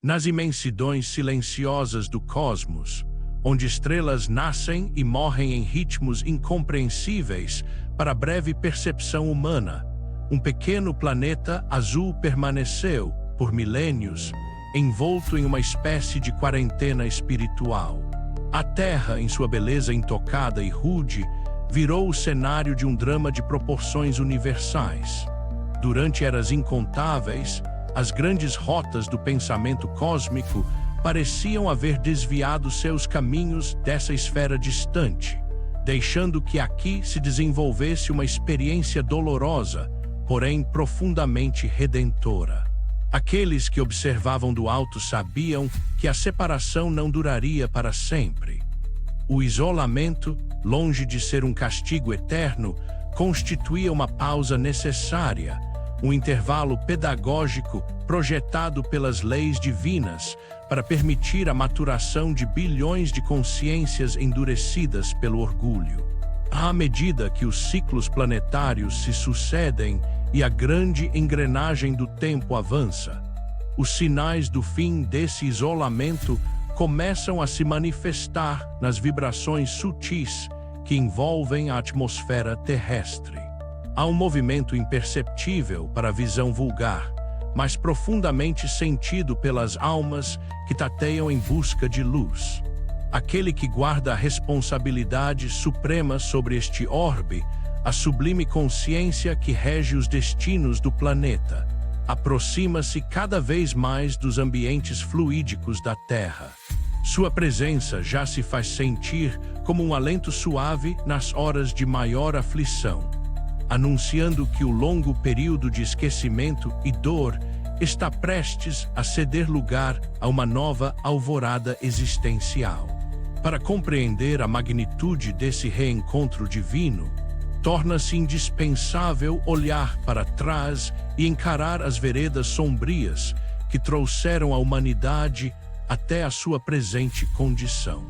Nas imensidões silenciosas do cosmos, onde estrelas nascem e morrem em ritmos incompreensíveis para a breve percepção humana, um pequeno planeta azul permaneceu, por milênios, envolto em uma espécie de quarentena espiritual. A Terra, em sua beleza intocada e rude, virou o cenário de um drama de proporções universais. Durante eras incontáveis, as grandes rotas do pensamento cósmico pareciam haver desviado seus caminhos dessa esfera distante, deixando que aqui se desenvolvesse uma experiência dolorosa, porém profundamente redentora. Aqueles que observavam do alto sabiam que a separação não duraria para sempre. O isolamento, longe de ser um castigo eterno, constituía uma pausa necessária, um intervalo pedagógico projetado pelas leis divinas para permitir a maturação de bilhões de consciências endurecidas pelo orgulho. À medida que os ciclos planetários se sucedem e a grande engrenagem do tempo avança, os sinais do fim desse isolamento começam a se manifestar nas vibrações sutis que envolvem a atmosfera terrestre. Há um movimento imperceptível para a visão vulgar, mas profundamente sentido pelas almas que tateiam em busca de luz. Aquele que guarda a responsabilidade suprema sobre este orbe, a sublime consciência que rege os destinos do planeta, aproxima-se cada vez mais dos ambientes fluídicos da Terra. Sua presença já se faz sentir como um alento suave nas horas de maior aflição, anunciando que o longo período de esquecimento e dor está prestes a ceder lugar a uma nova alvorada existencial. Para compreender a magnitude desse reencontro divino, torna-se indispensável olhar para trás e encarar as veredas sombrias que trouxeram a humanidade até a sua presente condição.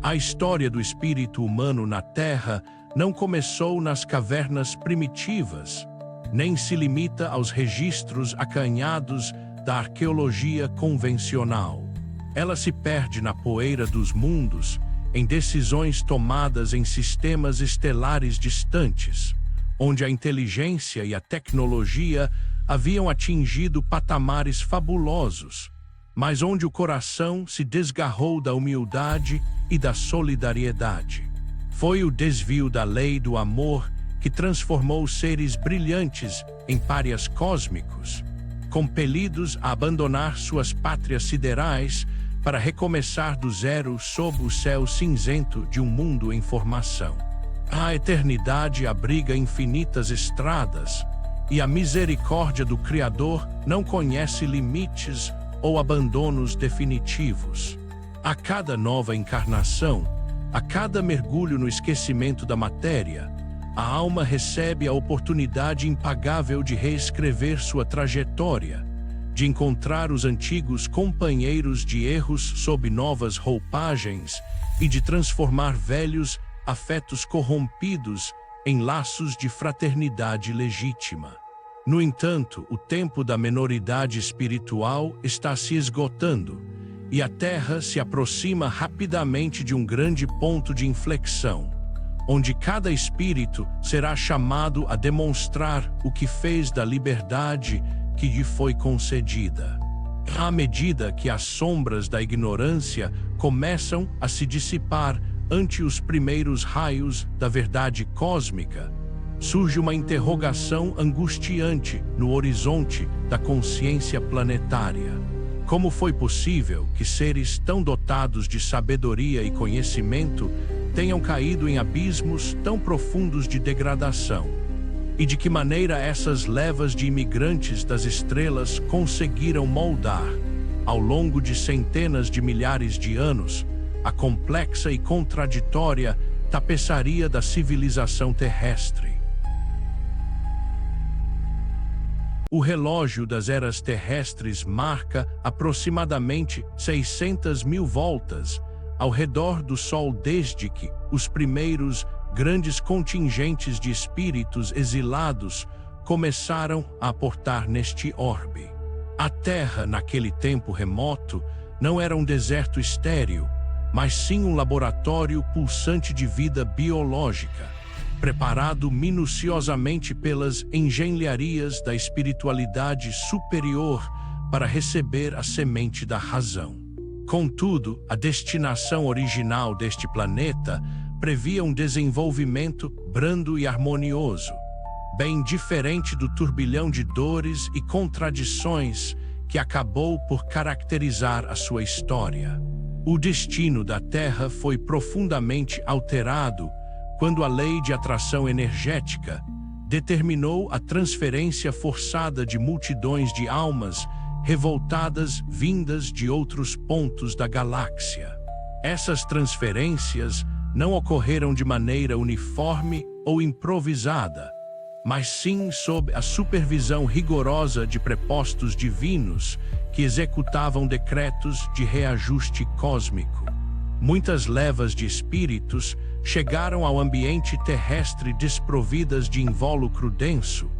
A história do espírito humano na Terra não começou nas cavernas primitivas, nem se limita aos registros acanhados da arqueologia convencional. Ela se perde na poeira dos mundos, em decisões tomadas em sistemas estelares distantes, onde a inteligência e a tecnologia haviam atingido patamares fabulosos, mas onde o coração se desgarrou da humildade e da solidariedade. Foi o desvio da lei do amor que transformou seres brilhantes em párias cósmicos, compelidos a abandonar suas pátrias siderais para recomeçar do zero sob o céu cinzento de um mundo em formação. A eternidade abriga infinitas estradas, e a misericórdia do Criador não conhece limites ou abandonos definitivos. A cada nova encarnação, a cada mergulho no esquecimento da matéria, a alma recebe a oportunidade impagável de reescrever sua trajetória, de encontrar os antigos companheiros de erros sob novas roupagens e de transformar velhos afetos corrompidos em laços de fraternidade legítima. No entanto, o tempo da menoridade espiritual está se esgotando e a Terra se aproxima rapidamente de um grande ponto de inflexão, onde cada espírito será chamado a demonstrar o que fez da liberdade que lhe foi concedida. À medida que as sombras da ignorância começam a se dissipar ante os primeiros raios da verdade cósmica, surge uma interrogação angustiante no horizonte da consciência planetária. Como foi possível que seres tão dotados de sabedoria e conhecimento tenham caído em abismos tão profundos de degradação? E de que maneira essas levas de imigrantes das estrelas conseguiram moldar, ao longo de centenas de milhares de anos, a complexa e contraditória tapeçaria da civilização terrestre? O relógio das eras terrestres marca aproximadamente 600.000 voltas ao redor do Sol desde que os primeiros grandes contingentes de espíritos exilados começaram a aportar neste orbe. A Terra, naquele tempo remoto, não era um deserto estéril, mas sim um laboratório pulsante de vida biológica, preparado minuciosamente pelas engenharias da espiritualidade superior para receber a semente da razão. Contudo, a destinação original deste planeta previa um desenvolvimento brando e harmonioso, bem diferente do turbilhão de dores e contradições que acabou por caracterizar a sua história. O destino da Terra foi profundamente alterado quando a lei de atração energética determinou a transferência forçada de multidões de almas revoltadas vindas de outros pontos da galáxia. Essas transferências não ocorreram de maneira uniforme ou improvisada, mas sim sob a supervisão rigorosa de prepostos divinos que executavam decretos de reajuste cósmico. Muitas levas de espíritos chegaram ao ambiente terrestre desprovidas de invólucro denso,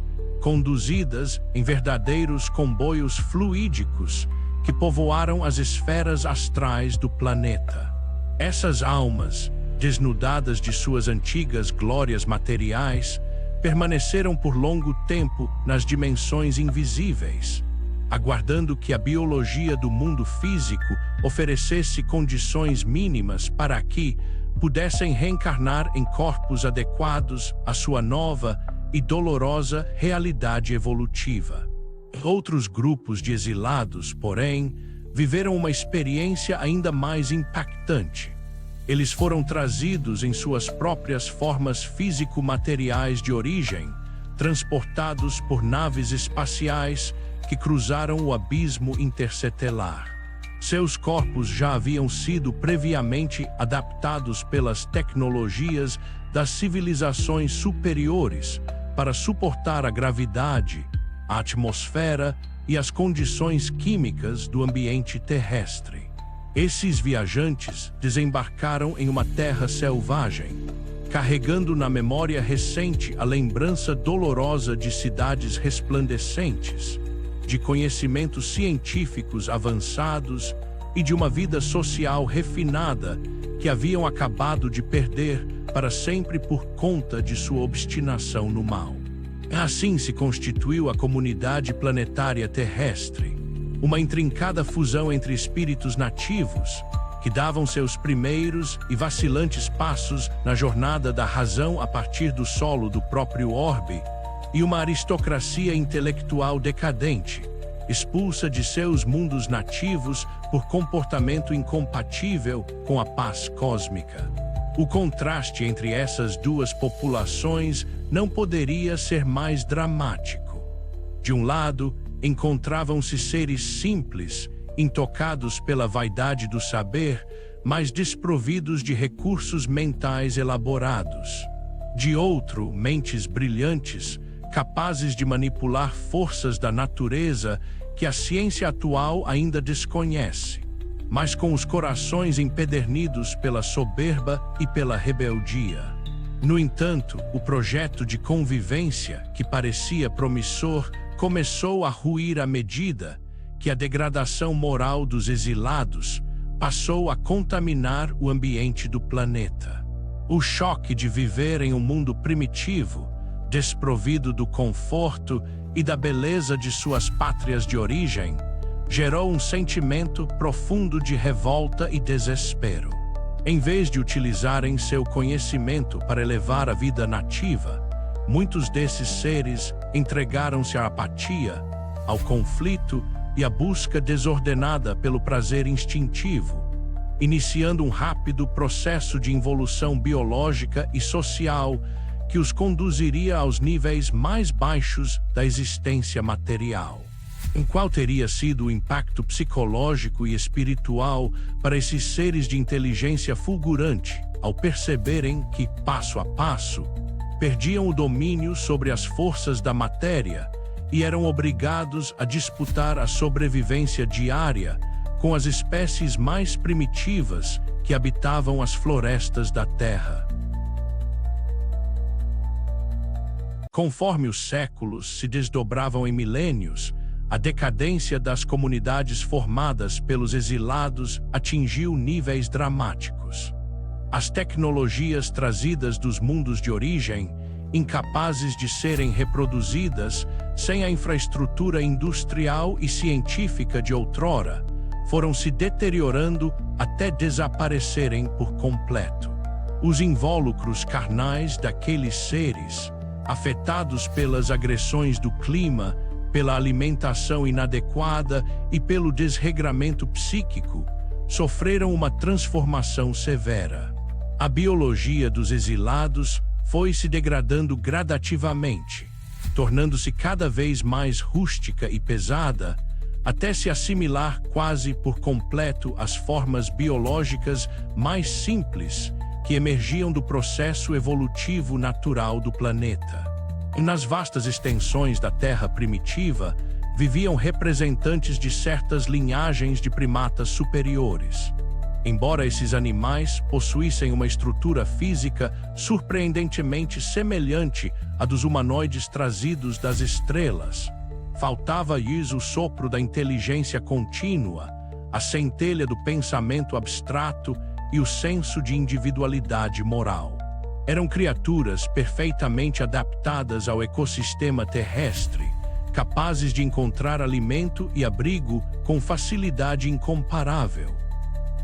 conduzidas em verdadeiros comboios fluídicos que povoaram as esferas astrais do planeta. Essas almas, desnudadas de suas antigas glórias materiais, permaneceram por longo tempo nas dimensões invisíveis, aguardando que a biologia do mundo físico oferecesse condições mínimas para que pudessem reencarnar em corpos adequados à sua nova e dolorosa realidade evolutiva. Outros grupos de exilados, porém, viveram uma experiência ainda mais impactante. Eles foram trazidos em suas próprias formas físico-materiais de origem, transportados por naves espaciais que cruzaram o abismo interestelar. Seus corpos já haviam sido previamente adaptados pelas tecnologias das civilizações superiores para suportar a gravidade, a atmosfera e as condições químicas do ambiente terrestre. Esses viajantes desembarcaram em uma terra selvagem, carregando na memória recente a lembrança dolorosa de cidades resplandecentes, de conhecimentos científicos avançados e de uma vida social refinada que haviam acabado de perder para sempre por conta de sua obstinação no mal. Assim se constituiu a comunidade planetária terrestre, uma intrincada fusão entre espíritos nativos que davam seus primeiros e vacilantes passos na jornada da razão a partir do solo do próprio orbe, e uma aristocracia intelectual decadente, expulsa de seus mundos nativos por comportamento incompatível com a paz cósmica. O contraste entre essas duas populações não poderia ser mais dramático. De um lado, encontravam-se seres simples, intocados pela vaidade do saber, mas desprovidos de recursos mentais elaborados. De outro, mentes brilhantes, capazes de manipular forças da natureza que a ciência atual ainda desconhece, mas com os corações empedernidos pela soberba e pela rebeldia. No entanto, o projeto de convivência, que parecia promissor, começou a ruir à medida que a degradação moral dos exilados passou a contaminar o ambiente do planeta. O choque de viver em um mundo primitivo, desprovido do conforto e da beleza de suas pátrias de origem, gerou um sentimento profundo de revolta e desespero. Em vez de utilizarem seu conhecimento para elevar a vida nativa, muitos desses seres entregaram-se à apatia, ao conflito e à busca desordenada pelo prazer instintivo, iniciando um rápido processo de involução biológica e social que os conduziria aos níveis mais baixos da existência material. Qual teria sido o impacto psicológico e espiritual para esses seres de inteligência fulgurante ao perceberem que, passo a passo, perdiam o domínio sobre as forças da matéria e eram obrigados a disputar a sobrevivência diária com as espécies mais primitivas que habitavam as florestas da Terra? Conforme os séculos se desdobravam em milênios, a decadência das comunidades formadas pelos exilados atingiu níveis dramáticos. As tecnologias trazidas dos mundos de origem, incapazes de serem reproduzidas sem a infraestrutura industrial e científica de outrora, foram se deteriorando até desaparecerem por completo. Os invólucros carnais daqueles seres, afetados pelas agressões do clima, pela alimentação inadequada e pelo desregramento psíquico, sofreram uma transformação severa. A biologia dos exilados foi se degradando gradativamente, tornando-se cada vez mais rústica e pesada, até se assimilar quase por completo às formas biológicas mais simples que emergiam do processo evolutivo natural do planeta. Nas vastas extensões da Terra primitiva, viviam representantes de certas linhagens de primatas superiores. Embora esses animais possuíssem uma estrutura física surpreendentemente semelhante à dos humanoides trazidos das estrelas, faltava-lhes o sopro da inteligência contínua, a centelha do pensamento abstrato e o senso de individualidade moral. Eram criaturas perfeitamente adaptadas ao ecossistema terrestre, capazes de encontrar alimento e abrigo com facilidade incomparável.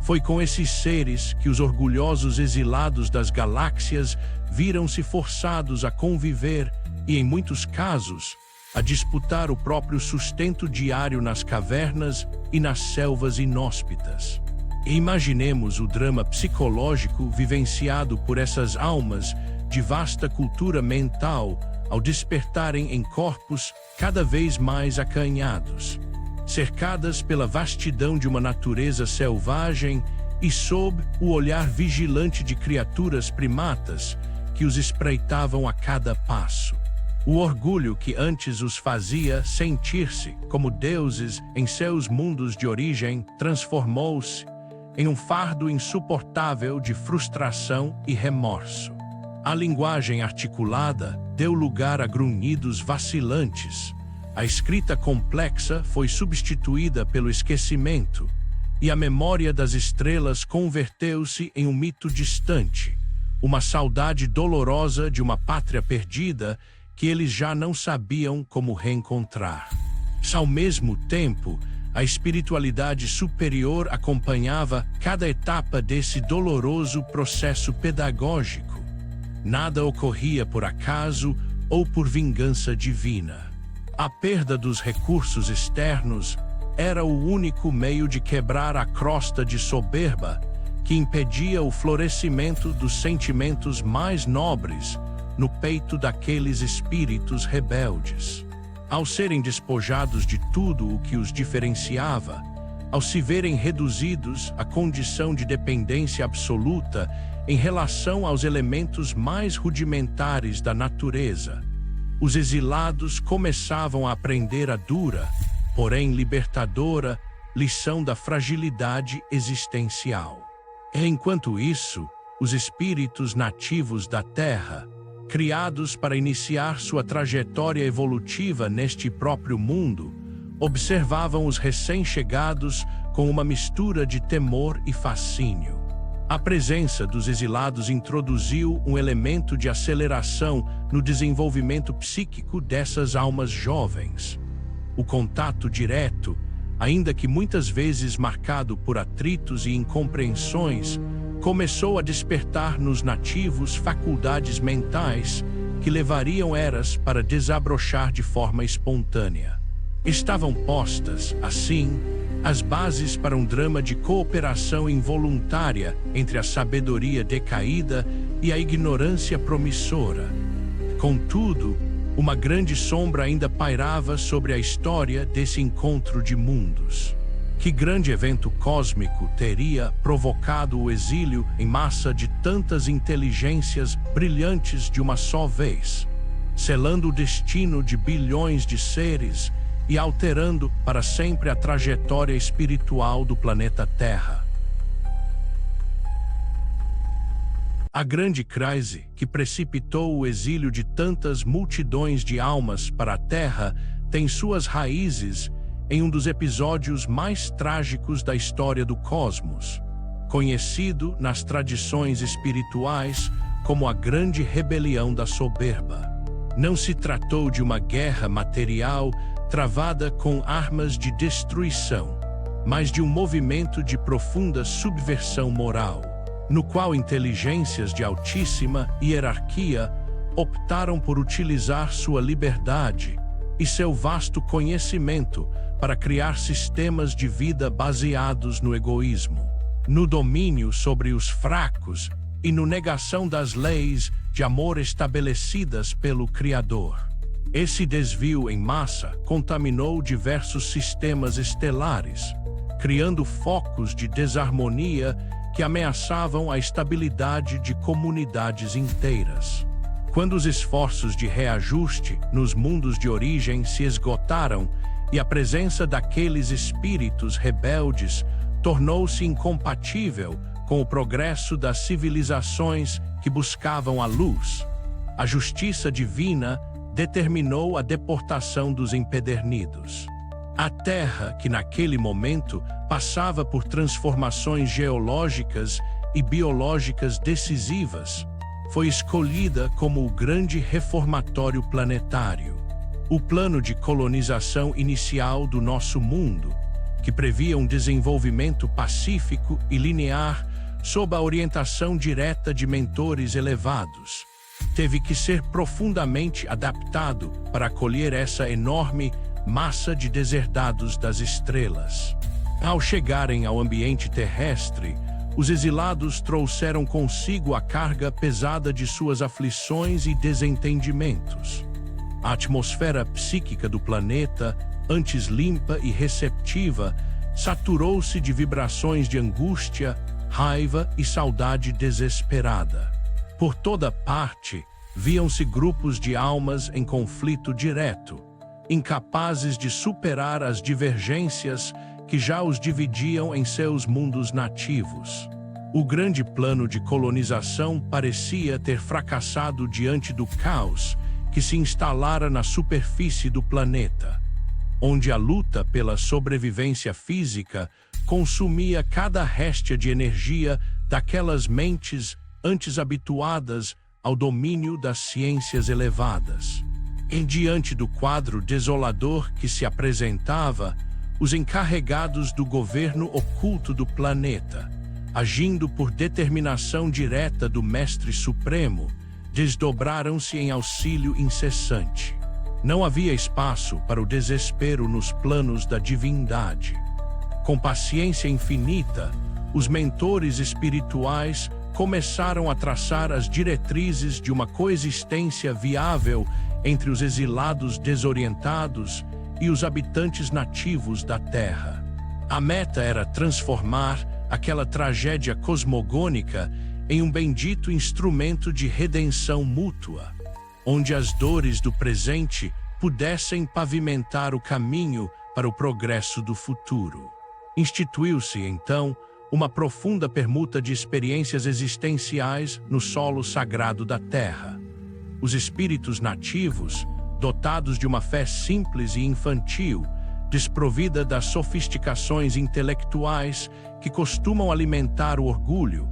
Foi com esses seres que os orgulhosos exilados das galáxias viram-se forçados a conviver e, em muitos casos, a disputar o próprio sustento diário nas cavernas e nas selvas inóspitas. E imaginemos o drama psicológico vivenciado por essas almas de vasta cultura mental ao despertarem em corpos cada vez mais acanhados, cercadas pela vastidão de uma natureza selvagem e sob o olhar vigilante de criaturas primatas que os espreitavam a cada passo. O orgulho que antes os fazia sentir-se como deuses em seus mundos de origem transformou-se em um fardo insuportável de frustração e remorso. A linguagem articulada deu lugar a grunhidos vacilantes. A escrita complexa foi substituída pelo esquecimento, e a memória das estrelas converteu-se em um mito distante, uma saudade dolorosa de uma pátria perdida que eles já não sabiam como reencontrar. Ao mesmo tempo, a espiritualidade superior acompanhava cada etapa desse doloroso processo pedagógico. Nada ocorria por acaso ou por vingança divina. A perda dos recursos externos era o único meio de quebrar a crosta de soberba que impedia o florescimento dos sentimentos mais nobres no peito daqueles espíritos rebeldes. Ao serem despojados de tudo o que os diferenciava, ao se verem reduzidos à condição de dependência absoluta em relação aos elementos mais rudimentares da natureza, os exilados começavam a aprender a dura, porém libertadora, lição da fragilidade existencial. Enquanto isso, os espíritos nativos da Terra, criados para iniciar sua trajetória evolutiva neste próprio mundo, observavam os recém-chegados com uma mistura de temor e fascínio. A presença dos exilados introduziu um elemento de aceleração no desenvolvimento psíquico dessas almas jovens. O contato direto, ainda que muitas vezes marcado por atritos e incompreensões, começou a despertar nos nativos faculdades mentais que levariam eras para desabrochar de forma espontânea. Estavam postas, assim, as bases para um drama de cooperação involuntária entre a sabedoria decaída e a ignorância promissora. Contudo, uma grande sombra ainda pairava sobre a história desse encontro de mundos. Que grande evento cósmico teria provocado o exílio em massa de tantas inteligências brilhantes de uma só vez, selando o destino de bilhões de seres e alterando para sempre a trajetória espiritual do planeta Terra? A grande crise que precipitou o exílio de tantas multidões de almas para a Terra tem suas raízes em um dos episódios mais trágicos da história do cosmos, conhecido nas tradições espirituais como a Grande Rebelião da Soberba. Não se tratou de uma guerra material travada com armas de destruição, mas de um movimento de profunda subversão moral, no qual inteligências de altíssima hierarquia optaram por utilizar sua liberdade e seu vasto conhecimento para criar sistemas de vida baseados no egoísmo, no domínio sobre os fracos e no negação das leis de amor estabelecidas pelo Criador. Esse desvio em massa contaminou diversos sistemas estelares, criando focos de desarmonia que ameaçavam a estabilidade de comunidades inteiras. Quando os esforços de reajuste nos mundos de origem se esgotaram e a presença daqueles espíritos rebeldes tornou-se incompatível com o progresso das civilizações que buscavam a luz, a justiça divina determinou a deportação dos empedernidos. A Terra, que naquele momento passava por transformações geológicas e biológicas decisivas, foi escolhida como o grande reformatório planetário. O plano de colonização inicial do nosso mundo, que previa um desenvolvimento pacífico e linear sob a orientação direta de mentores elevados, teve que ser profundamente adaptado para acolher essa enorme massa de deserdados das estrelas. Ao chegarem ao ambiente terrestre, os exilados trouxeram consigo a carga pesada de suas aflições e desentendimentos. A atmosfera psíquica do planeta, antes limpa e receptiva, saturou-se de vibrações de angústia, raiva e saudade desesperada. Por toda parte, viam-se grupos de almas em conflito direto, incapazes de superar as divergências que já os dividiam em seus mundos nativos. O grande plano de colonização parecia ter fracassado diante do caos que se instalara na superfície do planeta, onde a luta pela sobrevivência física consumia cada réstia de energia daquelas mentes antes habituadas ao domínio das ciências elevadas. Em diante do quadro desolador que se apresentava, os encarregados do governo oculto do planeta, agindo por determinação direta do Mestre Supremo, desdobraram-se em auxílio incessante. Não havia espaço para o desespero nos planos da divindade. Com paciência infinita, os mentores espirituais começaram a traçar as diretrizes de uma coexistência viável entre os exilados desorientados e os habitantes nativos da Terra. A meta era transformar aquela tragédia cosmogônica em um bendito instrumento de redenção mútua, onde as dores do presente pudessem pavimentar o caminho para o progresso do futuro. Instituiu-se, então, uma profunda permuta de experiências existenciais no solo sagrado da Terra. Os espíritos nativos, dotados de uma fé simples e infantil, desprovida das sofisticações intelectuais que costumam alimentar o orgulho,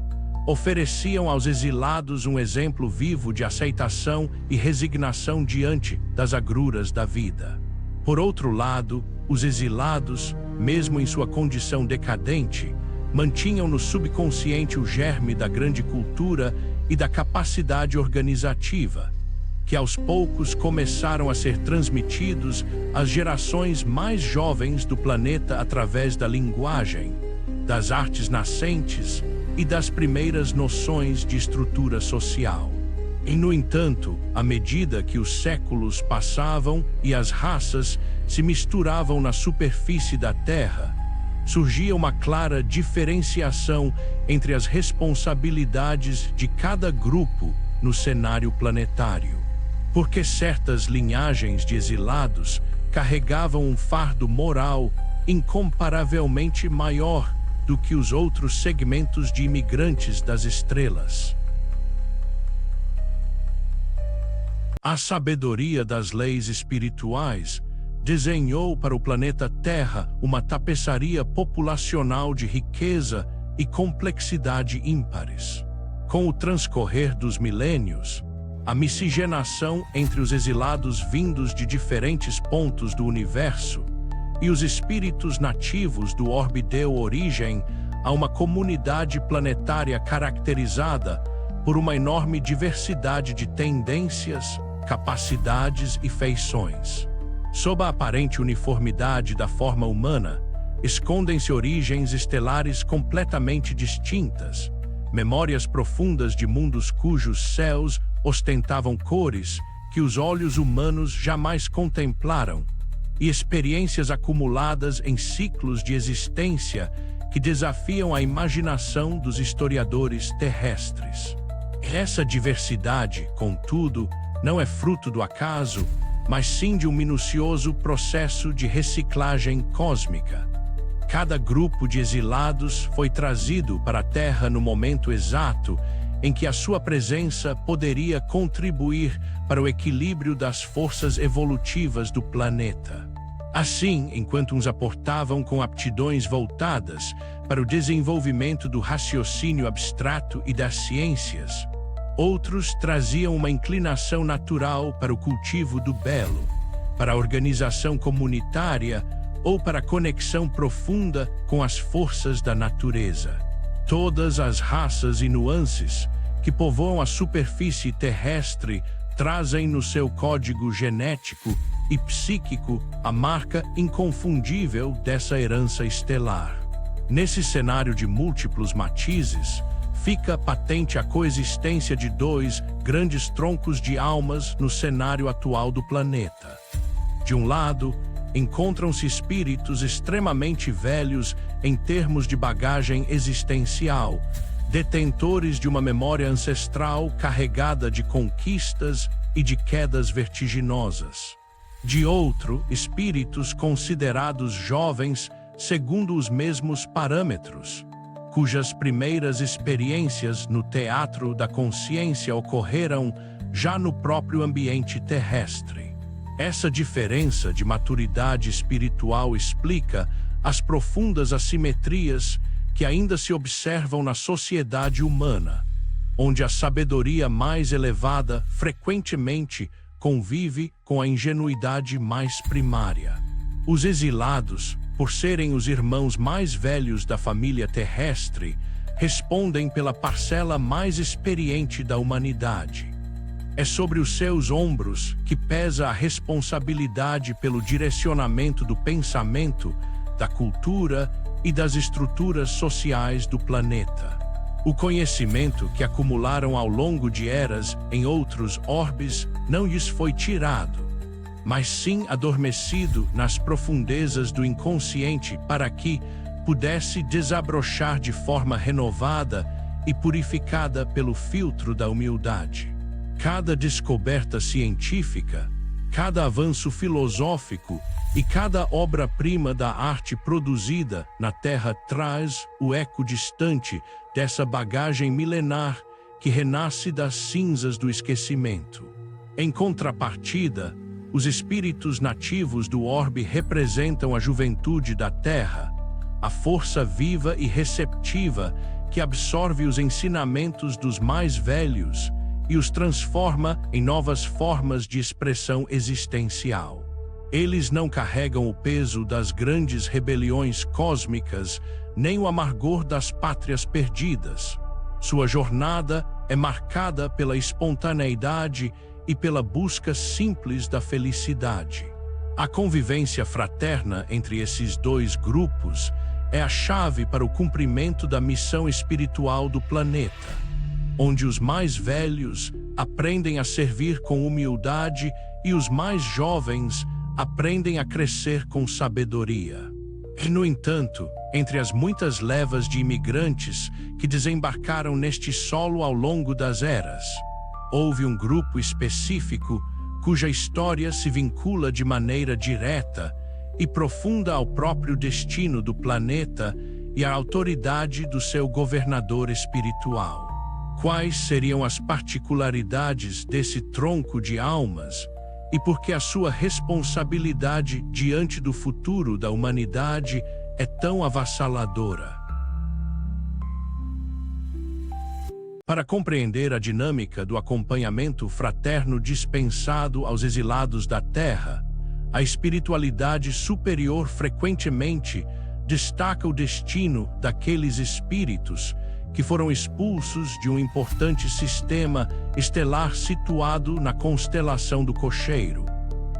ofereciam aos exilados um exemplo vivo de aceitação e resignação diante das agruras da vida. Por outro lado, os exilados, mesmo em sua condição decadente, mantinham no subconsciente o germe da grande cultura e da capacidade organizativa, que aos poucos começaram a ser transmitidos às gerações mais jovens do planeta através da linguagem, das artes nascentes e das primeiras noções de estrutura social. E, no entanto, à medida que os séculos passavam e as raças se misturavam na superfície da Terra, surgia uma clara diferenciação entre as responsabilidades de cada grupo no cenário planetário. Porque certas linhagens de exilados carregavam um fardo moral incomparavelmente maior do que os outros segmentos de imigrantes das estrelas. A sabedoria das leis espirituais desenhou para o planeta Terra uma tapeçaria populacional de riqueza e complexidade ímpares. Com o transcorrer dos milênios, a miscigenação entre os exilados vindos de diferentes pontos do universo e os espíritos nativos do orbe deu origem a uma comunidade planetária caracterizada por uma enorme diversidade de tendências, capacidades e feições. Sob a aparente uniformidade da forma humana, escondem-se origens estelares completamente distintas, memórias profundas de mundos cujos céus ostentavam cores que os olhos humanos jamais contemplaram, e experiências acumuladas em ciclos de existência que desafiam a imaginação dos historiadores terrestres. Essa diversidade, contudo, não é fruto do acaso, mas sim de um minucioso processo de reciclagem cósmica. Cada grupo de exilados foi trazido para a Terra no momento exato em que a sua presença poderia contribuir para o equilíbrio das forças evolutivas do planeta. Assim, enquanto uns aportavam com aptidões voltadas para o desenvolvimento do raciocínio abstrato e das ciências, outros traziam uma inclinação natural para o cultivo do belo, para a organização comunitária ou para a conexão profunda com as forças da natureza. Todas as raças e nuances que povoam a superfície terrestre trazem no seu código genético e psíquico a marca inconfundível dessa herança estelar. Nesse cenário de múltiplos matizes, fica patente a coexistência de dois grandes troncos de almas no cenário atual do planeta. De um lado, encontram-se espíritos extremamente velhos em termos de bagagem existencial, detentores de uma memória ancestral carregada de conquistas e de quedas vertiginosas. De outro, espíritos considerados jovens segundo os mesmos parâmetros, cujas primeiras experiências no teatro da consciência ocorreram já no próprio ambiente terrestre. Essa diferença de maturidade espiritual explica as profundas assimetrias que ainda se observam na sociedade humana, onde a sabedoria mais elevada frequentemente convive com a ingenuidade mais primária. Os exilados, por serem os irmãos mais velhos da família terrestre, respondem pela parcela mais experiente da humanidade. É sobre os seus ombros que pesa a responsabilidade pelo direcionamento do pensamento, da cultura e das estruturas sociais do planeta. O conhecimento que acumularam ao longo de eras em outros orbes não lhes foi tirado, mas sim adormecido nas profundezas do inconsciente para que pudesse desabrochar de forma renovada e purificada pelo filtro da humildade. Cada descoberta científica, cada avanço filosófico e cada obra-prima da arte produzida na Terra traz o eco distante dessa bagagem milenar que renasce das cinzas do esquecimento. Em contrapartida, os espíritos nativos do orbe representam a juventude da Terra, a força viva e receptiva que absorve os ensinamentos dos mais velhos e os transforma em novas formas de expressão existencial. Eles não carregam o peso das grandes rebeliões cósmicas, nem o amargor das pátrias perdidas. Sua jornada é marcada pela espontaneidade e pela busca simples da felicidade. A convivência fraterna entre esses dois grupos é a chave para o cumprimento da missão espiritual do planeta, onde os mais velhos aprendem a servir com humildade e os mais jovens aprendem a crescer com sabedoria. E, no entanto, entre as muitas levas de imigrantes que desembarcaram neste solo ao longo das eras, houve um grupo específico cuja história se vincula de maneira direta e profunda ao próprio destino do planeta e à autoridade do seu governador espiritual. Quais seriam as particularidades desse tronco de almas e porque a sua responsabilidade diante do futuro da humanidade é tão avassaladora. Para compreender a dinâmica do acompanhamento fraterno dispensado aos exilados da Terra, a espiritualidade superior frequentemente destaca o destino daqueles espíritos que foram expulsos de um importante sistema estelar situado na constelação do Cocheiro,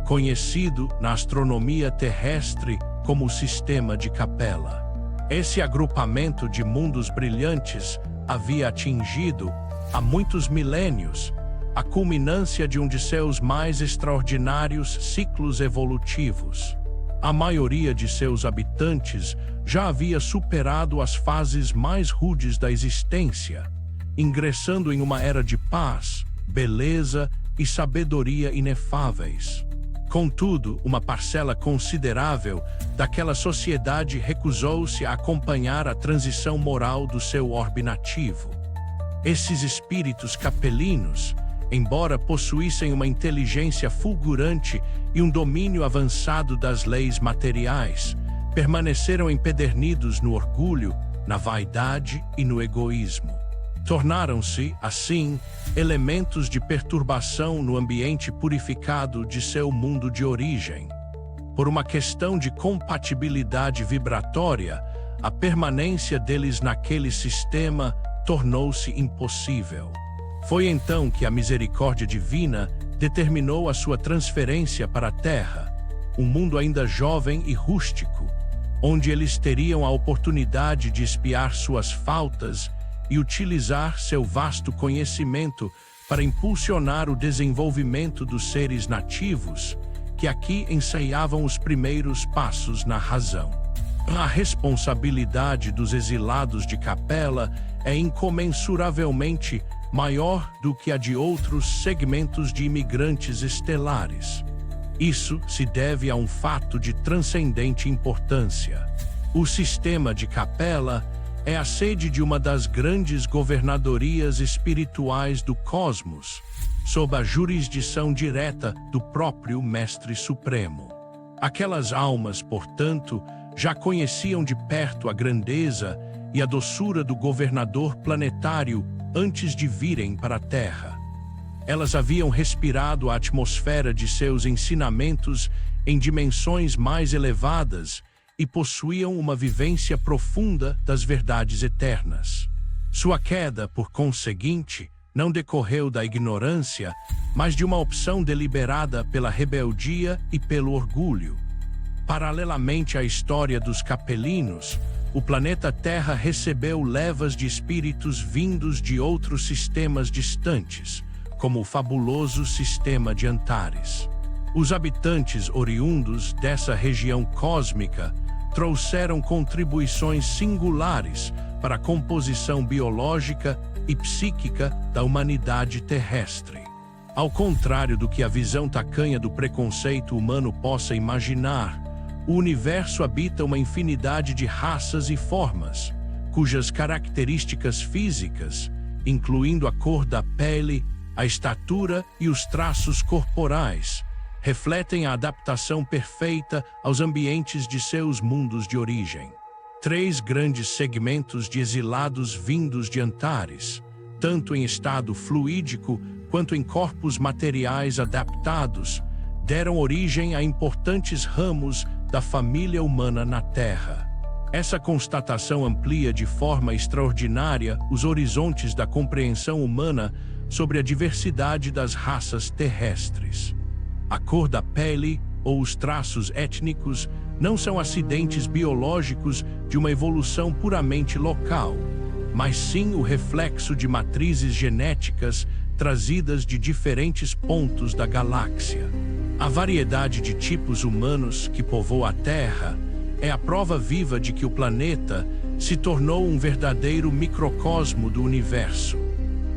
conhecido na astronomia terrestre como o Sistema de Capela. Esse agrupamento de mundos brilhantes havia atingido, há muitos milênios, a culminância de um de seus mais extraordinários ciclos evolutivos. A maioria de seus habitantes já havia superado as fases mais rudes da existência, ingressando em uma era de paz, beleza e sabedoria inefáveis. Contudo, uma parcela considerável daquela sociedade recusou-se a acompanhar a transição moral do seu orbe nativo. Esses espíritos capelinos, embora possuíssem uma inteligência fulgurante e um domínio avançado das leis materiais, permaneceram empedernidos no orgulho, na vaidade e no egoísmo. Tornaram-se, assim, elementos de perturbação no ambiente purificado de seu mundo de origem. Por uma questão de compatibilidade vibratória, a permanência deles naquele sistema tornou-se impossível. Foi então que a misericórdia divina determinou a sua transferência para a Terra, um mundo ainda jovem e rústico, onde eles teriam a oportunidade de expiar suas faltas e utilizar seu vasto conhecimento para impulsionar o desenvolvimento dos seres nativos, que aqui ensaiavam os primeiros passos na razão. A responsabilidade dos exilados de Capela é incomensuravelmente maior do que a de outros segmentos de imigrantes estelares. Isso se deve a um fato de transcendente importância. O sistema de Capela é a sede de uma das grandes governadorias espirituais do cosmos, sob a jurisdição direta do próprio Mestre Supremo. Aquelas almas, portanto, já conheciam de perto a grandeza e a doçura do governador planetário antes de virem para a Terra. Elas haviam respirado a atmosfera de seus ensinamentos em dimensões mais elevadas e possuíam uma vivência profunda das verdades eternas. Sua queda, por conseguinte, não decorreu da ignorância, mas de uma opção deliberada pela rebeldia e pelo orgulho. Paralelamente à história dos capelinos, o planeta Terra recebeu levas de espíritos vindos de outros sistemas distantes, como o fabuloso sistema de Antares. Os habitantes oriundos dessa região cósmica trouxeram contribuições singulares para a composição biológica e psíquica da humanidade terrestre. Ao contrário do que a visão tacanha do preconceito humano possa imaginar, o universo habita uma infinidade de raças e formas, cujas características físicas, incluindo a cor da pele, a estatura e os traços corporais, refletem a adaptação perfeita aos ambientes de seus mundos de origem. 3 grandes segmentos de exilados vindos de Antares, tanto em estado fluídico quanto em corpos materiais adaptados, deram origem a importantes ramos da família humana na Terra. Essa constatação amplia de forma extraordinária os horizontes da compreensão humana sobre a diversidade das raças terrestres. A cor da pele ou os traços étnicos não são acidentes biológicos de uma evolução puramente local, mas sim o reflexo de matrizes genéticas trazidas de diferentes pontos da galáxia. A variedade de tipos humanos que povoa a Terra é a prova viva de que o planeta se tornou um verdadeiro microcosmo do universo,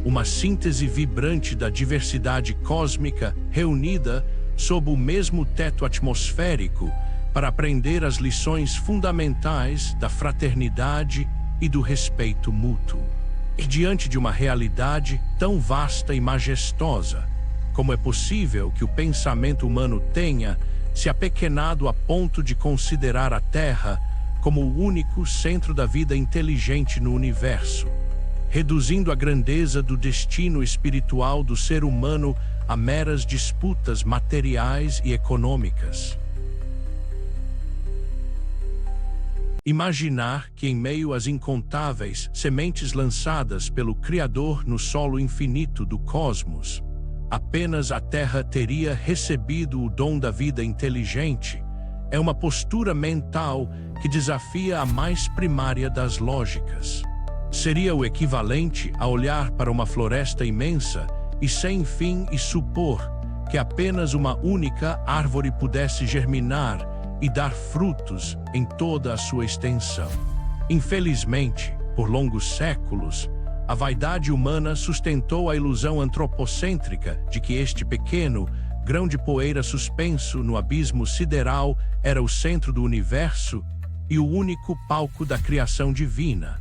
uma síntese vibrante da diversidade cósmica reunida sob o mesmo teto atmosférico para aprender as lições fundamentais da fraternidade e do respeito mútuo. E diante de uma realidade tão vasta e majestosa, Como é possível que o pensamento humano tenha se apequenado a ponto de considerar a Terra como o único centro da vida inteligente no universo, reduzindo a grandeza do destino espiritual do ser humano a meras disputas materiais e econômicas? Imaginar que, em meio às incontáveis sementes lançadas pelo Criador no solo infinito do cosmos, apenas a Terra teria recebido o dom da vida inteligente é uma postura mental que desafia a mais primária das lógicas. Seria o equivalente a olhar para uma floresta imensa e sem fim e supor que apenas uma única árvore pudesse germinar e dar frutos em toda a sua extensão. Infelizmente, por longos séculos, a vaidade humana sustentou a ilusão antropocêntrica de que este pequeno grão de poeira suspenso no abismo sideral era o centro do universo e o único palco da criação divina,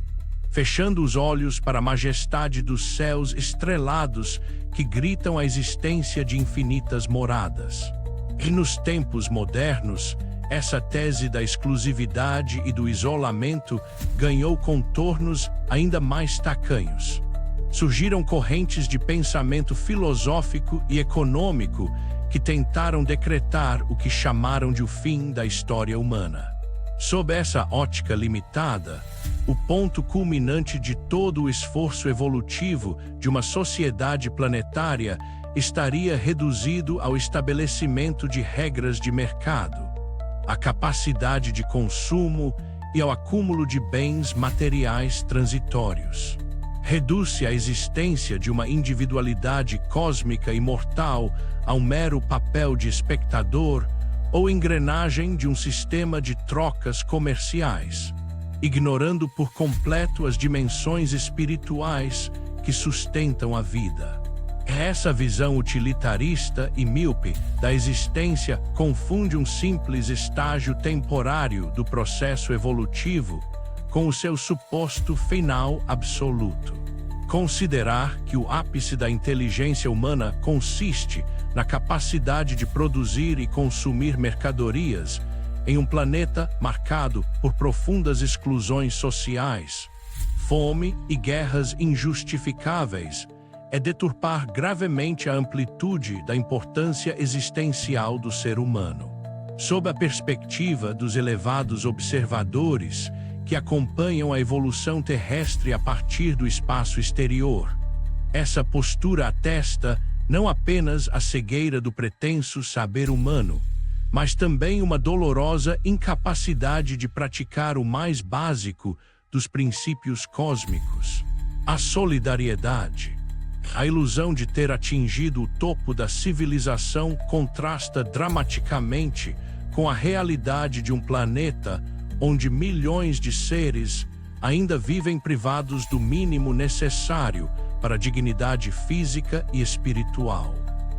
fechando os olhos para a majestade dos céus estrelados que gritam a existência de infinitas moradas. E nos tempos modernos, essa tese da exclusividade e do isolamento ganhou contornos ainda mais tacanhos. Surgiram correntes de pensamento filosófico e econômico que tentaram decretar o que chamaram de o fim da história humana. Sob essa ótica limitada, o ponto culminante de todo o esforço evolutivo de uma sociedade planetária estaria reduzido ao estabelecimento de regras de mercado, à capacidade de consumo e ao acúmulo de bens materiais transitórios. Reduz-se a existência de uma individualidade cósmica imortal a um mero papel de espectador ou engrenagem de um sistema de trocas comerciais, ignorando por completo as dimensões espirituais que sustentam a vida. Essa visão utilitarista e míope da existência confunde um simples estágio temporário do processo evolutivo com o seu suposto final absoluto. Considerar que o ápice da inteligência humana consiste na capacidade de produzir e consumir mercadorias em um planeta marcado por profundas exclusões sociais, fome e guerras injustificáveis é deturpar gravemente a amplitude da importância existencial do ser humano. Sob a perspectiva dos elevados observadores que acompanham a evolução terrestre a partir do espaço exterior, essa postura atesta não apenas a cegueira do pretenso saber humano, mas também uma dolorosa incapacidade de praticar o mais básico dos princípios cósmicos: a solidariedade. A ilusão de ter atingido o topo da civilização contrasta dramaticamente com a realidade de um planeta onde milhões de seres ainda vivem privados do mínimo necessário para a dignidade física e espiritual.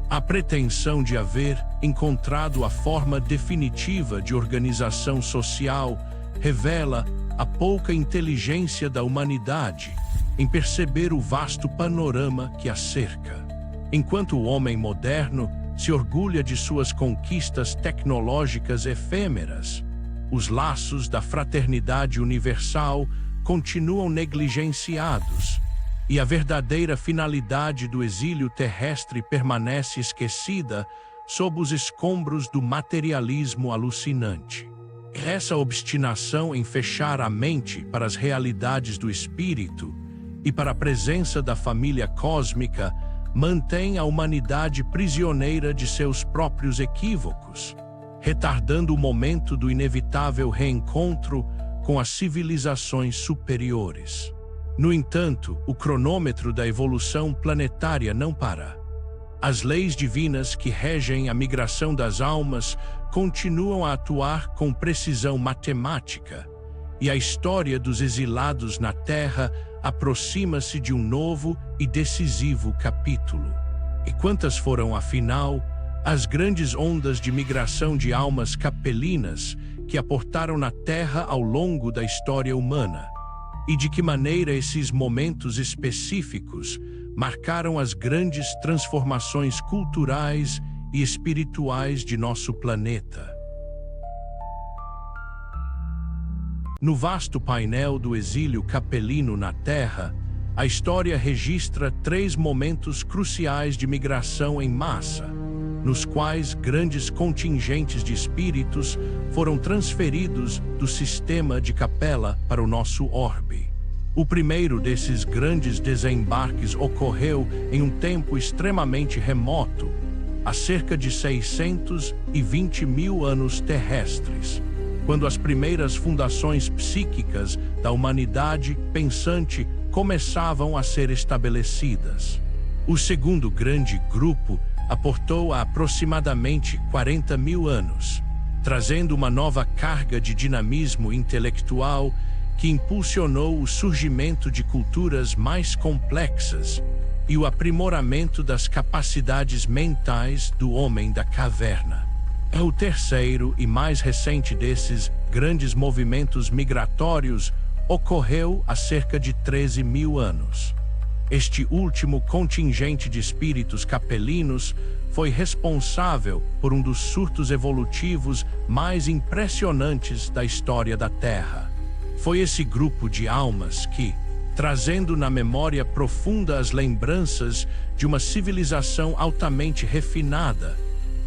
A pretensão de haver encontrado a forma definitiva de organização social revela a pouca inteligência da humanidade em perceber o vasto panorama que a cerca. Enquanto o homem moderno se orgulha de suas conquistas tecnológicas efêmeras, os laços da fraternidade universal continuam negligenciados, e a verdadeira finalidade do exílio terrestre permanece esquecida sob os escombros do materialismo alucinante. Essa obstinação em fechar a mente para as realidades do espírito e para a presença da família cósmica mantém a humanidade prisioneira de seus próprios equívocos, retardando o momento do inevitável reencontro com as civilizações superiores. No entanto, o cronômetro da evolução planetária não para. As leis divinas que regem a migração das almas continuam a atuar com precisão matemática, e a história dos exilados na Terra aproxima-se de um novo e decisivo capítulo. E quantas foram, afinal, as grandes ondas de migração de almas capelinas que aportaram na Terra ao longo da história humana? E de que maneira esses momentos específicos marcaram as grandes transformações culturais e espirituais de nosso planeta. No vasto painel do exílio capelino na Terra, a história registra 3 momentos cruciais de migração em massa, nos quais grandes contingentes de espíritos foram transferidos do sistema de Capela para o nosso orbe. O primeiro desses grandes desembarques ocorreu em um tempo extremamente remoto, há cerca de 620 mil anos terrestres, quando as primeiras fundações psíquicas da humanidade pensante começavam a ser estabelecidas. O segundo grande grupo aportou há aproximadamente 40 mil anos, trazendo uma nova carga de dinamismo intelectual que impulsionou o surgimento de culturas mais complexas e o aprimoramento das capacidades mentais do homem da caverna. O terceiro e mais recente desses grandes movimentos migratórios ocorreu há cerca de 13 mil anos. Este último contingente de espíritos capelinos foi responsável por um dos surtos evolutivos mais impressionantes da história da Terra. Foi esse grupo de almas que, trazendo na memória profunda as lembranças de uma civilização altamente refinada,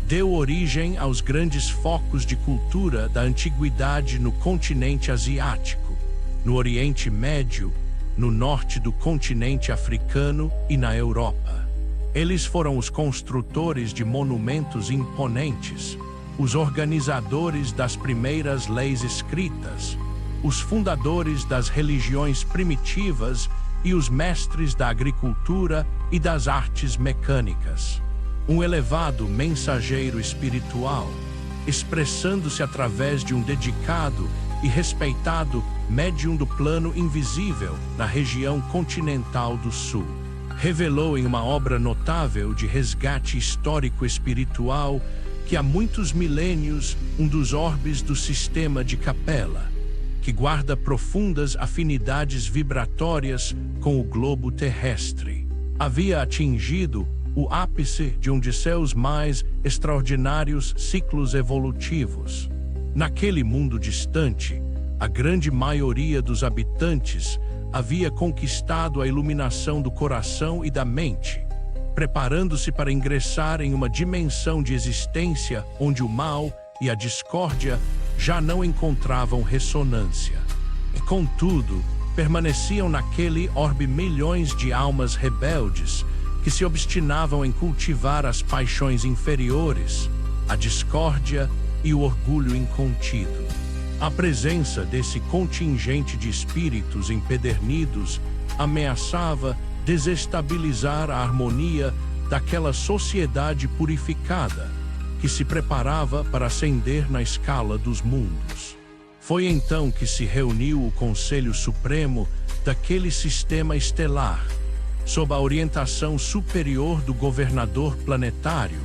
deu origem aos grandes focos de cultura da antiguidade no continente asiático, no Oriente Médio, no norte do continente africano e na Europa. Eles foram os construtores de monumentos imponentes, os organizadores das primeiras leis escritas, os fundadores das religiões primitivas e os mestres da agricultura e das artes mecânicas. Um elevado mensageiro espiritual, expressando-se através de um dedicado e respeitado médium do plano invisível na região continental do Sul. Revelou em uma obra notável de resgate histórico-espiritual que há muitos milênios um dos orbes do sistema de Capela, que guarda profundas afinidades vibratórias com o globo terrestre, havia atingido o ápice de um de seus mais extraordinários ciclos evolutivos. Naquele mundo distante, a grande maioria dos habitantes havia conquistado a iluminação do coração e da mente, preparando-se para ingressar em uma dimensão de existência onde o mal e a discórdia já não encontravam ressonância. Contudo, permaneciam naquele orbe milhões de almas rebeldes que se obstinavam em cultivar as paixões inferiores, a discórdia e o orgulho incontido. A presença desse contingente de espíritos empedernidos ameaçava desestabilizar a harmonia daquela sociedade purificada que se preparava para ascender na escala dos mundos. Foi então que se reuniu o Conselho Supremo daquele sistema estelar, sob a orientação superior do governador planetário,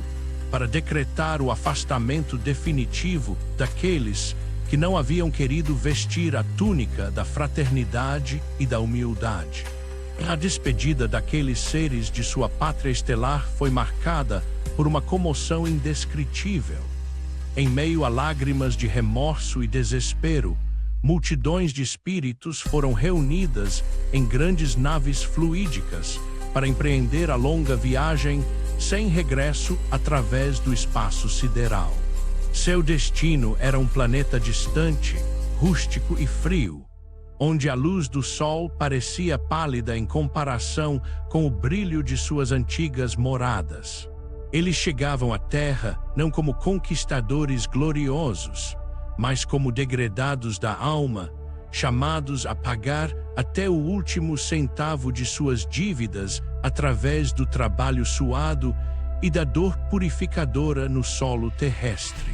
para decretar o afastamento definitivo daqueles que não haviam querido vestir a túnica da fraternidade e da humildade. A despedida daqueles seres de sua pátria estelar foi marcada por uma comoção indescritível. Em meio a lágrimas de remorso e desespero, multidões de espíritos foram reunidas em grandes naves fluídicas para empreender a longa viagem sem regresso através do espaço sideral. Seu destino era um planeta distante, rústico e frio, onde a luz do sol parecia pálida em comparação com o brilho de suas antigas moradas. Eles chegavam à Terra não como conquistadores gloriosos, mas como degredados da alma, chamados a pagar até o último centavo de suas dívidas através do trabalho suado e da dor purificadora no solo terrestre.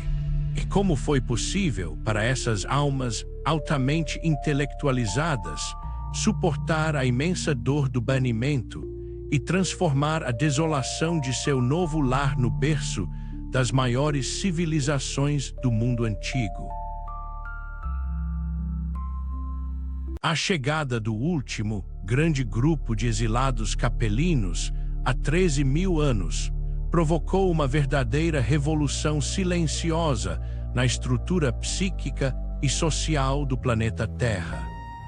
E como foi possível para essas almas altamente intelectualizadas suportar a imensa dor do banimento e transformar a desolação de seu novo lar no berço das maiores civilizações do mundo antigo? A chegada do último grande grupo de exilados capelinos, há 13 mil anos, provocou uma verdadeira revolução silenciosa na estrutura psíquica e social do planeta Terra.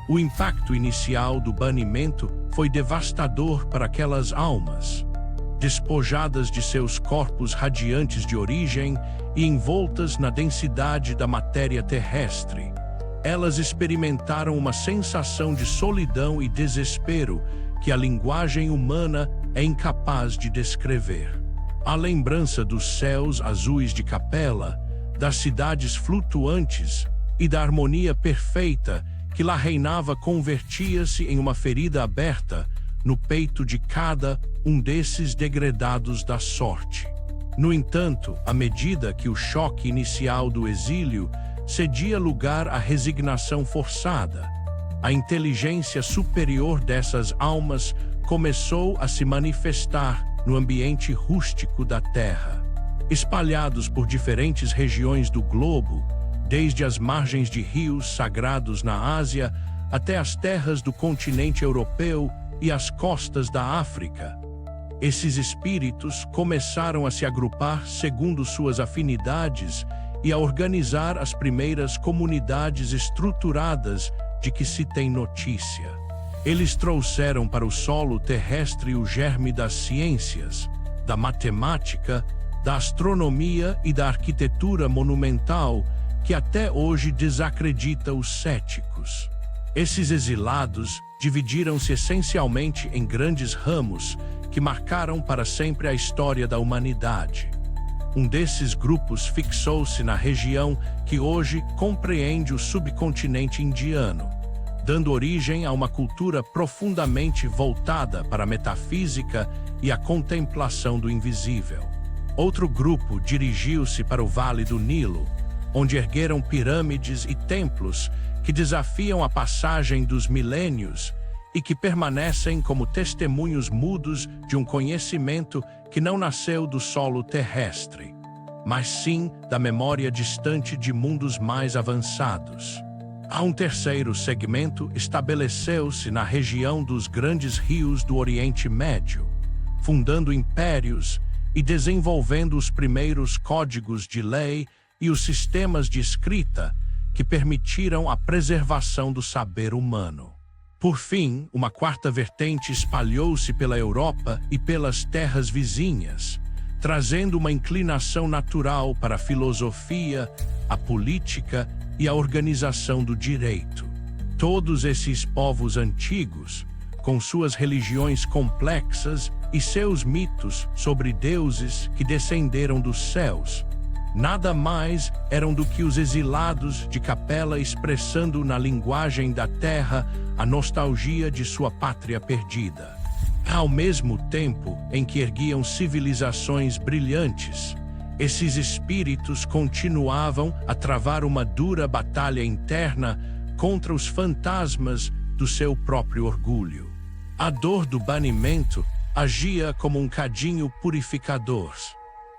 O impacto inicial do banimento foi devastador para aquelas almas, despojadas de seus corpos radiantes de origem e envoltas na densidade da matéria terrestre. Elas experimentaram uma sensação de solidão e desespero que a linguagem humana é incapaz de descrever. A lembrança dos céus azuis de Capela, das cidades flutuantes e da harmonia perfeita que lá reinava convertia-se em uma ferida aberta no peito de cada um desses degredados da sorte. No entanto, à medida que o choque inicial do exílio cedia lugar à resignação forçada, a inteligência superior dessas almas começou a se manifestar no ambiente rústico da Terra. Espalhados por diferentes regiões do globo, desde as margens de rios sagrados na Ásia até as terras do continente europeu e as costas da África, esses espíritos começaram a se agrupar segundo suas afinidades e a organizar as primeiras comunidades estruturadas de que se tem notícia. Eles trouxeram para o solo terrestre o germe das ciências, da matemática, da astronomia e da arquitetura monumental que até hoje desacredita os céticos. Esses exilados dividiram-se essencialmente em grandes ramos que marcaram para sempre a história da humanidade. Um desses grupos fixou-se na região que hoje compreende o subcontinente indiano, dando origem a uma cultura profundamente voltada para a metafísica e a contemplação do invisível. Outro grupo dirigiu-se para o Vale do Nilo, onde ergueram pirâmides e templos que desafiam a passagem dos milênios e que permanecem como testemunhos mudos de um conhecimento que não nasceu do solo terrestre, mas sim da memória distante de mundos mais avançados. Há um terceiro segmento estabeleceu-se na região dos grandes rios do Oriente Médio, fundando impérios e desenvolvendo os primeiros códigos de lei e os sistemas de escrita que permitiram a preservação do saber humano. Por fim, uma quarta vertente espalhou-se pela Europa e pelas terras vizinhas, trazendo uma inclinação natural para a filosofia, a política e a organização do direito. Todos esses povos antigos, com suas religiões complexas e seus mitos sobre deuses que descenderam dos céus, nada mais eram do que os exilados de Capela expressando na linguagem da terra a nostalgia de sua pátria perdida. Ao mesmo tempo em que erguiam civilizações brilhantes, esses espíritos continuavam a travar uma dura batalha interna contra os fantasmas do seu próprio orgulho. A dor do banimento agia como um cadinho purificador.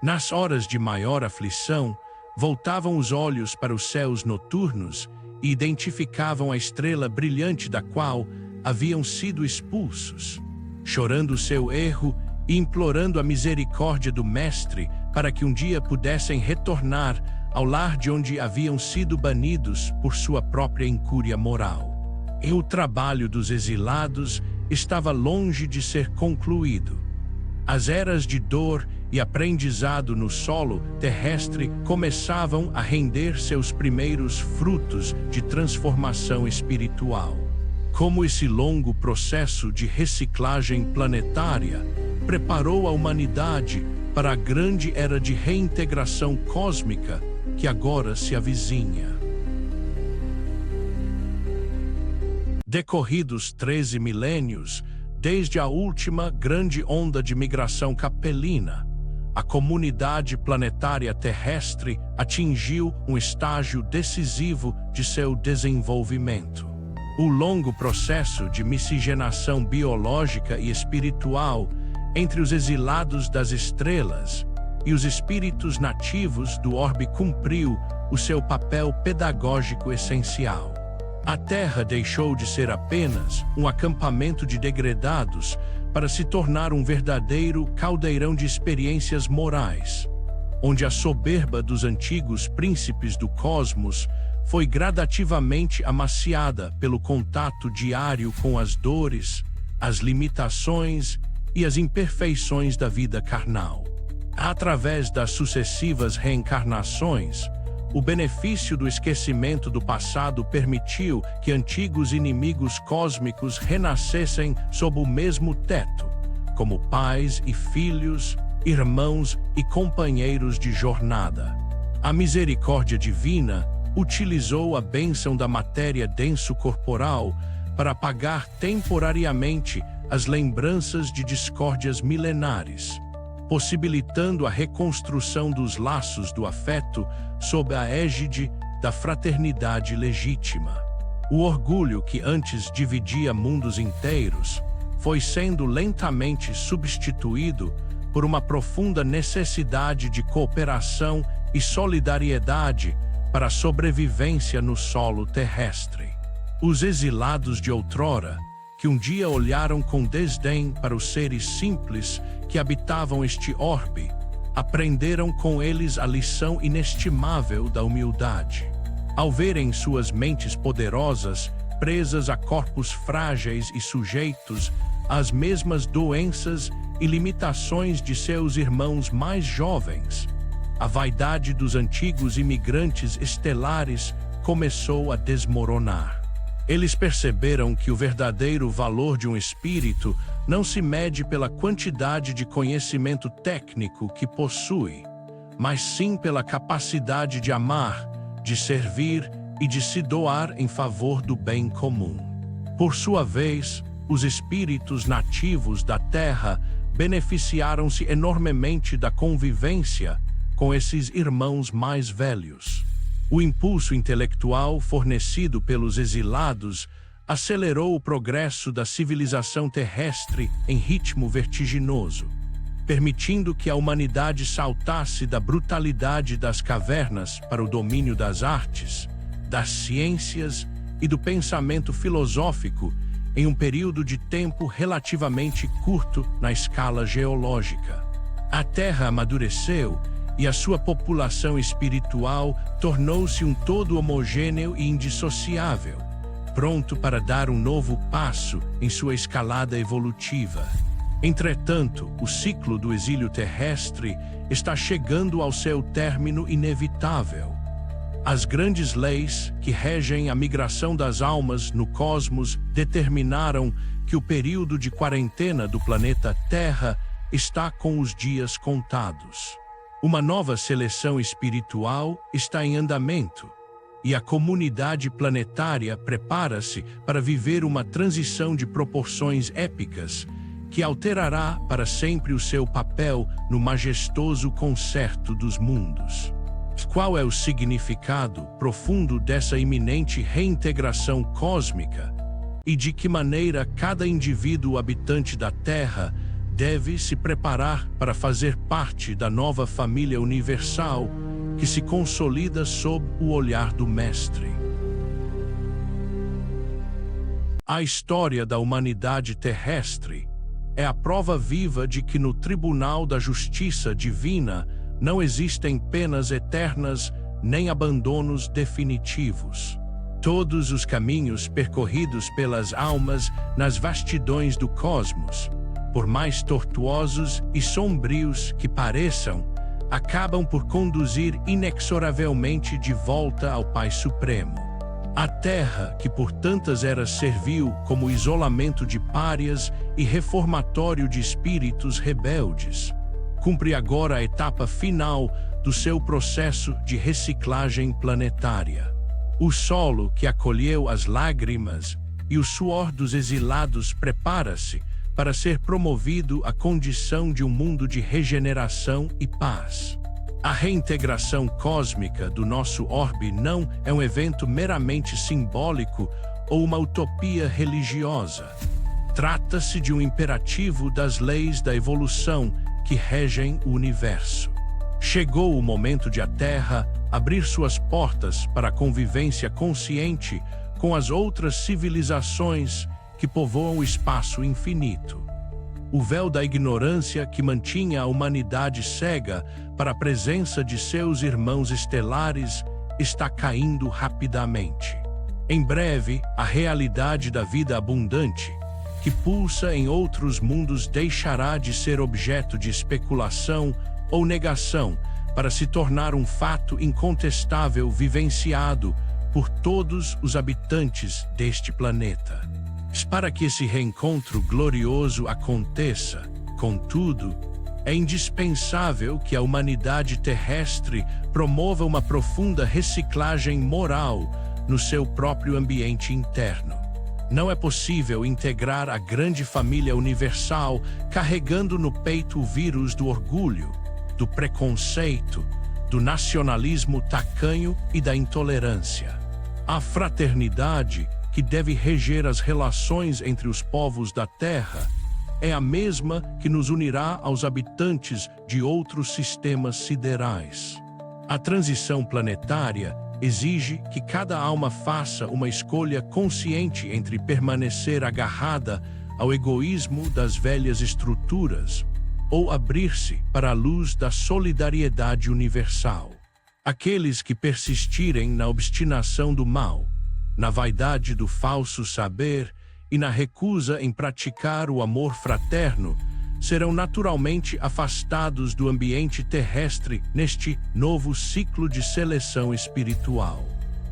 Nas horas de maior aflição, voltavam os olhos para os céus noturnos e identificavam a estrela brilhante da qual haviam sido expulsos, chorando seu erro e implorando a misericórdia do Mestre para que um dia pudessem retornar ao lar de onde haviam sido banidos por sua própria incúria moral. E o trabalho dos exilados estava longe de ser concluído. As eras de dor e aprendizado no solo terrestre começavam a render seus primeiros frutos de transformação espiritual. Como esse longo processo de reciclagem planetária preparou a humanidade para a grande era de reintegração cósmica que agora se avizinha. Decorridos 13 milênios, desde a última grande onda de migração capelina, a comunidade planetária terrestre atingiu um estágio decisivo de seu desenvolvimento. O longo processo de miscigenação biológica e espiritual entre os exilados das estrelas e os espíritos nativos do orbe cumpriu o seu papel pedagógico essencial. A Terra deixou de ser apenas um acampamento de degradados para se tornar um verdadeiro caldeirão de experiências morais, onde a soberba dos antigos príncipes do cosmos foi gradativamente amaciada pelo contato diário com as dores, as limitações e as imperfeições da vida carnal. Através das sucessivas reencarnações, o benefício do esquecimento do passado permitiu que antigos inimigos cósmicos renascessem sob o mesmo teto, como pais e filhos, irmãos e companheiros de jornada. A misericórdia divina utilizou a bênção da matéria denso-corporal para apagar temporariamente as lembranças de discórdias milenares, possibilitando a reconstrução dos laços do afeto sob a égide da fraternidade legítima. O orgulho que antes dividia mundos inteiros foi sendo lentamente substituído por uma profunda necessidade de cooperação e solidariedade para a sobrevivência no solo terrestre. Os exilados de outrora, que um dia olharam com desdém para os seres simples que habitavam este orbe, aprenderam com eles a lição inestimável da humildade. Ao verem suas mentes poderosas presas a corpos frágeis e sujeitos às mesmas doenças e limitações de seus irmãos mais jovens, a vaidade dos antigos imigrantes estelares começou a desmoronar. Eles perceberam que o verdadeiro valor de um espírito não se mede pela quantidade de conhecimento técnico que possui, mas sim pela capacidade de amar, de servir e de se doar em favor do bem comum. Por sua vez, os espíritos nativos da Terra beneficiaram-se enormemente da convivência com esses irmãos mais velhos. O impulso intelectual fornecido pelos exilados acelerou o progresso da civilização terrestre em ritmo vertiginoso, permitindo que a humanidade saltasse da brutalidade das cavernas para o domínio das artes, das ciências e do pensamento filosófico em um período de tempo relativamente curto na escala geológica. A Terra amadureceu e a sua população espiritual tornou-se um todo homogêneo e indissociável, pronto para dar um novo passo em sua escalada evolutiva. Entretanto, o ciclo do exílio terrestre está chegando ao seu término inevitável. As grandes leis que regem a migração das almas no cosmos determinaram que o período de quarentena do planeta Terra está com os dias contados. Uma nova seleção espiritual está em andamento, e a comunidade planetária prepara-se para viver uma transição de proporções épicas que alterará para sempre o seu papel no majestoso concerto dos mundos. Qual é o significado profundo dessa iminente reintegração cósmica e de que maneira cada indivíduo habitante da Terra deve se preparar para fazer parte da nova família universal que se consolida sob o olhar do Mestre? A história da humanidade terrestre é a prova viva de que no tribunal da justiça divina não existem penas eternas nem abandonos definitivos. Todos os caminhos percorridos pelas almas nas vastidões do cosmos, por mais tortuosos e sombrios que pareçam, acabam por conduzir inexoravelmente de volta ao Pai Supremo. A Terra, que por tantas eras serviu como isolamento de párias e reformatório de espíritos rebeldes, cumpre agora a etapa final do seu processo de reciclagem planetária. O solo que acolheu as lágrimas e o suor dos exilados prepara-se para ser promovido à condição de um mundo de regeneração e paz. A reintegração cósmica do nosso orbe não é um evento meramente simbólico ou uma utopia religiosa. Trata-se de um imperativo das leis da evolução que regem o universo. Chegou o momento de a Terra abrir suas portas para a convivência consciente com as outras civilizações que povoam o espaço infinito. O véu da ignorância que mantinha a humanidade cega para a presença de seus irmãos estelares está caindo rapidamente. Em breve, a realidade da vida abundante, que pulsa em outros mundos, deixará de ser objeto de especulação ou negação para se tornar um fato incontestável vivenciado por todos os habitantes deste planeta. Para que esse reencontro glorioso aconteça, contudo, é indispensável que a humanidade terrestre promova uma profunda reciclagem moral no seu próprio ambiente interno. Não é possível integrar a grande família universal carregando no peito o vírus do orgulho, do preconceito, do nacionalismo tacanho e da intolerância. A fraternidade que deve reger as relações entre os povos da Terra é a mesma que nos unirá aos habitantes de outros sistemas siderais. A transição planetária exige que cada alma faça uma escolha consciente entre permanecer agarrada ao egoísmo das velhas estruturas ou abrir-se para a luz da solidariedade universal. Aqueles que persistirem na obstinação do mal, na vaidade do falso saber e na recusa em praticar o amor fraterno, serão naturalmente afastados do ambiente terrestre neste novo ciclo de seleção espiritual.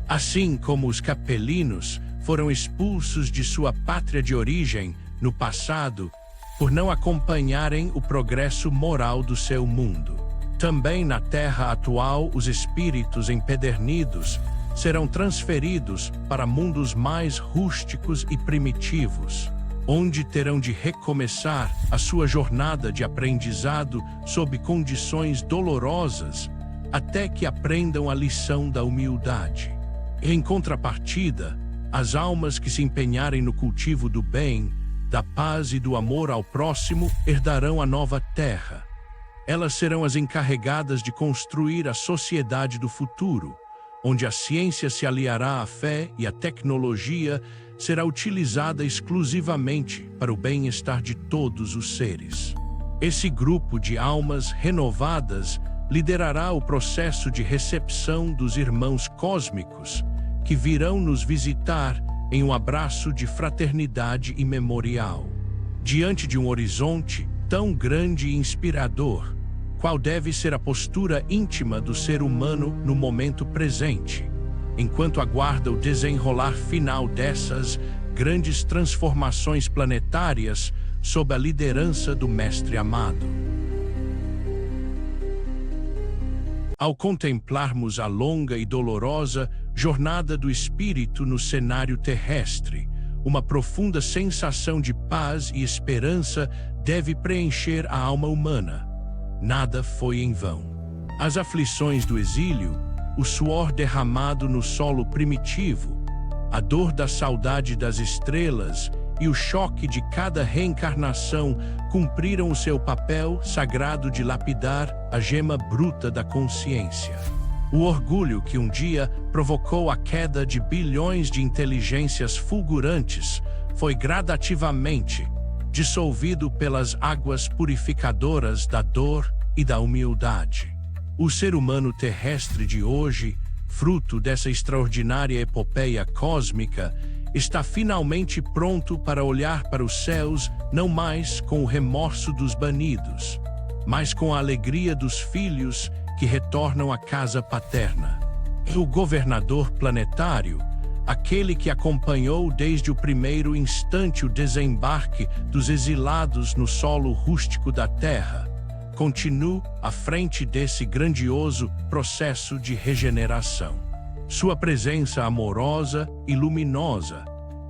Assim como os capelinos foram expulsos de sua pátria de origem no passado por não acompanharem o progresso moral do seu mundo. Também na Terra atual, os espíritos empedernidos serão transferidos para mundos mais rústicos e primitivos, onde terão de recomeçar a sua jornada de aprendizado sob condições dolorosas, até que aprendam a lição da humildade. Em contrapartida, as almas que se empenharem no cultivo do bem, da paz e do amor ao próximo herdarão a nova terra. Elas serão as encarregadas de construir a sociedade do futuro, onde a ciência se aliará à fé e a tecnologia será utilizada exclusivamente para o bem-estar de todos os seres. Esse grupo de almas renovadas liderará o processo de recepção dos irmãos cósmicos que virão nos visitar em um abraço de fraternidade imemorial. Diante de um horizonte tão grande e inspirador, qual deve ser a postura íntima do ser humano no momento presente, enquanto aguarda o desenrolar final dessas grandes transformações planetárias sob a liderança do Mestre amado? Ao contemplarmos a longa e dolorosa jornada do espírito no cenário terrestre, uma profunda sensação de paz e esperança deve preencher a alma humana. Nada foi em vão. As aflições do exílio, o suor derramado no solo primitivo, a dor da saudade das estrelas e o choque de cada reencarnação cumpriram o seu papel sagrado de lapidar a gema bruta da consciência. O orgulho que um dia provocou a queda de bilhões de inteligências fulgurantes foi gradativamente dissolvido pelas águas purificadoras da dor e da humildade. O ser humano terrestre de hoje, fruto dessa extraordinária epopeia cósmica, está finalmente pronto para olhar para os céus não mais com o remorso dos banidos, mas com a alegria dos filhos que retornam à casa paterna. O governador planetário, aquele que acompanhou desde o primeiro instante o desembarque dos exilados no solo rústico da Terra, continua à frente desse grandioso processo de regeneração. Sua presença amorosa e luminosa,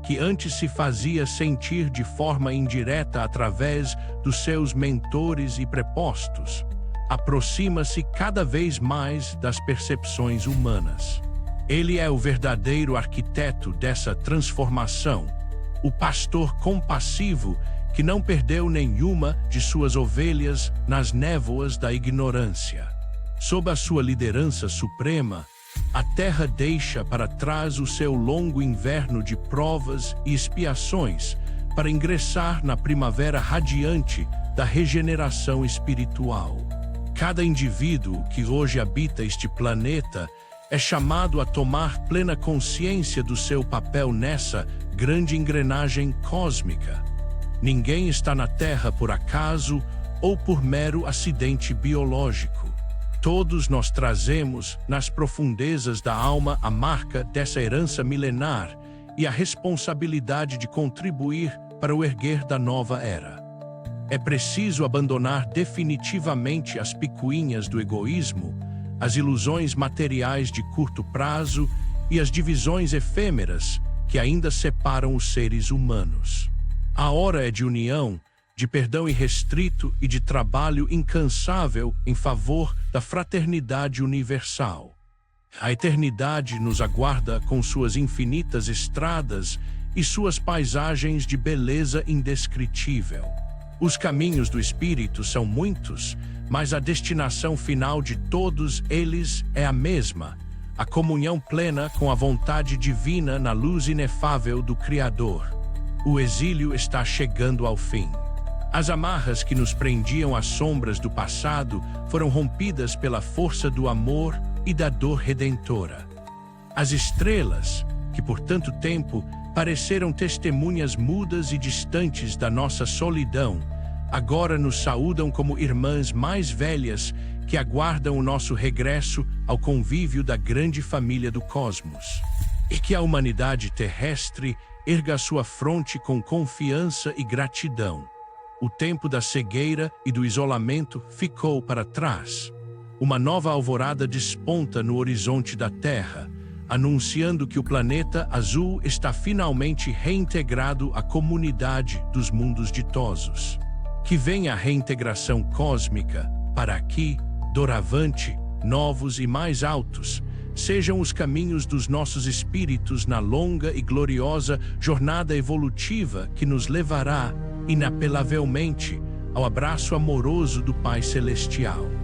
que antes se fazia sentir de forma indireta através dos seus mentores e prepostos, aproxima-se cada vez mais das percepções humanas. Ele é o verdadeiro arquiteto dessa transformação, o pastor compassivo que não perdeu nenhuma de suas ovelhas nas névoas da ignorância. Sob a sua liderança suprema, A Terra deixa para trás o seu longo inverno de provas e expiações para ingressar na primavera radiante da regeneração espiritual. Cada indivíduo que hoje habita este planeta é chamado a tomar plena consciência do seu papel nessa grande engrenagem cósmica. Ninguém está na Terra por acaso ou por mero acidente biológico. Todos nós trazemos, nas profundezas da alma, a marca dessa herança milenar e a responsabilidade de contribuir para o erguer da nova era. É preciso abandonar definitivamente as picuinhas do egoísmo, as ilusões materiais de curto prazo e as divisões efêmeras que ainda separam os seres humanos. A hora é de união, de perdão irrestrito e de trabalho incansável em favor da fraternidade universal. A eternidade nos aguarda com suas infinitas estradas e suas paisagens de beleza indescritível. Os caminhos do Espírito são muitos, mas a destinação final de todos eles é a mesma: a comunhão plena com a vontade divina na luz inefável do Criador. O exílio está chegando ao fim. As amarras que nos prendiam às sombras do passado foram rompidas pela força do amor e da dor redentora. As estrelas, que por tanto tempo pareceram testemunhas mudas e distantes da nossa solidão, agora nos saúdam como irmãs mais velhas que aguardam o nosso regresso ao convívio da grande família do cosmos. E que a humanidade terrestre erga sua fronte com confiança e gratidão. O tempo da cegueira e do isolamento ficou para trás. Uma nova alvorada desponta no horizonte da Terra, anunciando que o planeta azul está finalmente reintegrado à comunidade dos mundos ditosos. Que venha a reintegração cósmica para aqui, doravante, novos e mais altos, sejam os caminhos dos nossos espíritos na longa e gloriosa jornada evolutiva que nos levará, inapelavelmente, ao abraço amoroso do Pai Celestial.